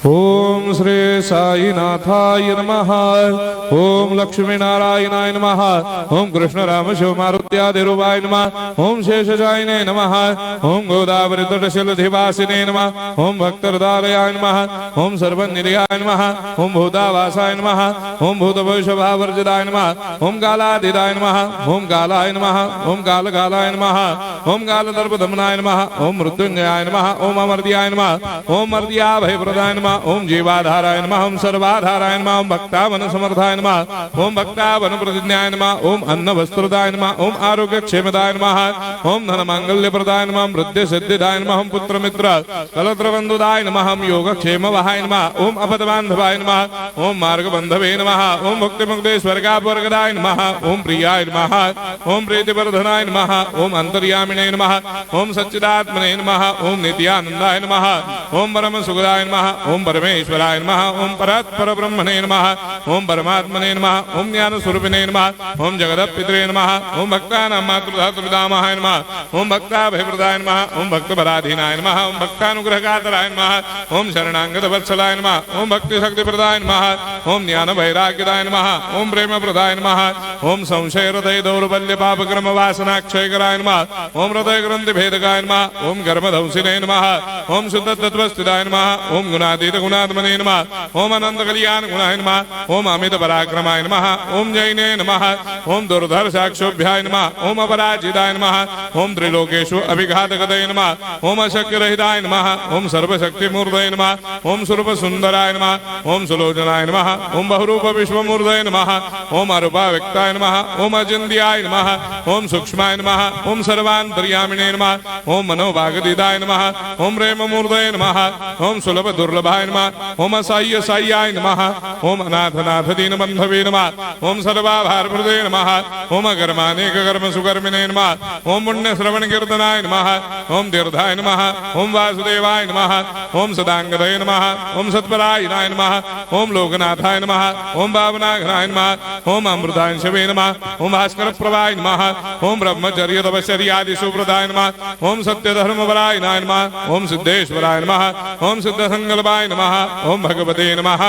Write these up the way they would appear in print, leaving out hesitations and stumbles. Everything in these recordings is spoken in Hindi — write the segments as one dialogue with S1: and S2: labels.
S1: ओम श्री साईनाथाय नमः। ओम लक्ष्मी नारायणाय नमः। ओम कृष्ण राम शिव मारुत्यादिरूपाय नमः। ओम शेषशायिने नमः। ओम गोदावरी तटशिलधिवासिने नमः। ओम भक्तहृदयाय नमः। ओम सर्वनिलयाय नमः। ओम भूतावासाय नमः। ओम भूतभविष्यभावर्जिताय नमः। ओम कालातीताय नमः। ओम कालाय नमः। ओम कालकालाय नमः। ओम कालदर्पदमनाय नमः। ओम मृत्युंजयाय नमः। ओम अमर्त्याय नमः। ओम मर्त्याभयप्रदाय नमः। ओम जीवाधाराय नमः। ओम सर्वाधाराय नमः। ओम भक्तावन समर्थाय नमः। ओम भक्तावन प्रतिज्ञाय नमः। ओम अन्न वस्त्रदाय नमः। ओम आरोग्य क्षेमदाय नमः। ओम धन मांगल्य प्रदाय नमः। ओम वृद्धि सिद्धिदाय नमः। ओम पुत्र मित्र कलत्र बंधुदाय नमः। ओम योग क्षेम वहाय नमः। ओम अपद बांधवाय नमः। ओम मार्ग बंधवे नमः। ओम भक्ति मुक्ति स्वर्गापवर्गदाय नमः। ओम प्रियाय नमः। ओम प्रीतिवर्धनाय नमः। ओम अंतर्यामिने नमः। ओम सच्चिदात्मने नमः। ओम नित्यानंदाय नमः। ओम परम सुखदाय नमः। ओम परमेश्वराय नमः। ओम परात्पर ब्रह्मणे नमः। ओम परमात्मने नमः। ओम ज्ञान स्वरूपिणे नमः। ओम जगदपितरे नमः। ओम भक्तानां मातृधातृदामहाय नमः। ओम भक्ताभयप्रदाय नमः। ओम भक्तपराधीनाय नमः। ओम भक्तानुग्रहकातराय नमः। ओम शरणागत वत्सलाय नमः। ओम भक्ति शक्ति प्रदाय नमः। ओम ज्ञान वैराग्यदाय नमः। ओम प्रेम प्रदाय नमः। ओम संशय हृदय दौर्बल्य पाप कर्म वासना क्षयकराय नमः। ओम हृदय ग्रंथि भेदकाय नमः। ओम कर्मधंसिने नमः। ओम शुद्ध तत्वस्थिताय नमः। ओम गुणातीत गुणात्मने नमः। ओम अनंत कल्याण गुणाय नमः। ओम अमित पराक्रमाय नमः। ओम जैने नमः। ओम दुर्धर साक्षोभ्याय नमः। ओम अपराजिताय नमः। ओम त्रिलोकेषु अभिघातगतये नमः। ओम अशक्य रहिताय नमः। ओम सर्वशक्ति मूर्तये नमः। ओम स्वरूप सुंदराय नमः। ओम सुलोचनाय नमः। ओम बहुरूप विश्वमूर्तये नमः। ओम अरूपाव्यक्ताय नमः। ओम अचिन्त्याय नमः। ओम सूक्ष्माय नमः। ओम सर्वान्तर्यामिने नमः। ओम मनोभागदिदाय नमः। ओम प्रेम मूर्तये नमः। ओम सुलभ दुर्लभाय नमः। ओम असाह्य साह्याय नमः। ओम अनाथनाथ दीनबंधवे नमः। ओम सर्वाभारप्रदे नमः। ओम अकर्मानेक कर्म सुकर्मिणे नमः। ओम पुण्य श्रवण कीर्तनाय नमः। ओम तीर्थाय नमः। ओम वासुदेवाय नमः। ओम सदांगदये नमः। ओम सत्परायणाय नमः। ओम लोकनाथाय नमः। ओम भावनाघनाय नमः। ओम अमृतांशवे नमः। ओम भास्कर प्रभाय नमः। ओम ब्रह्मचर्य तपश्चर्यादि सुप्रदाय नमः। ओम सत्य धर्म बलायनाय नमः। ओम सिद्धेश्वराय नमः। ओम सिद्ध संकल्पाय नमः। ओम भगवते नमः।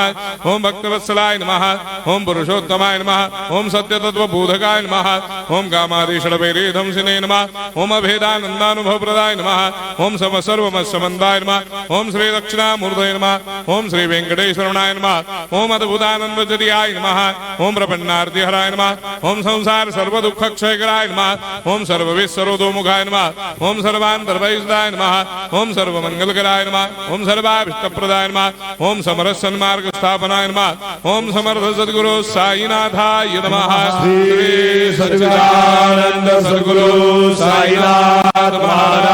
S1: ओम भक्तवत्सलाय नमः। ओम पुरुषोत्तमाय नमः। ओम सत्य तत्व बोधकाय नमः। ओम कामादिषडभैरेधंसिने नमः। ओम अभेदानंदानुभव प्रदाय नमः। ओम सम सर्वमस्समन्दाय नमः। ओम श्री दक्षिणामूर्तये नमः। ओम श्री वेंकटेश्वरनाय नमः। ओम अद्भुतानंदचर्याय नमः। ओम प्रपन्नार्तिहराय नमः। ओम संसार सर्व दुःख क्षयकराय नमः। ओम सर्वविस्सरोदोमुखाय नमः। ओम सर्वान्तर्वैसदाय नमः। ओम सर्वमंगलकराय नमः। ओम सर्वाभीष्टप्रदाय नमः। ओम समरस सन्मार्ग स्थापनाय नमः। ओम समर्थ सद्गुरु साईनाथाय नमः।
S2: श्री सच्चिदानंद सद्गुरु साईनाथ महाराज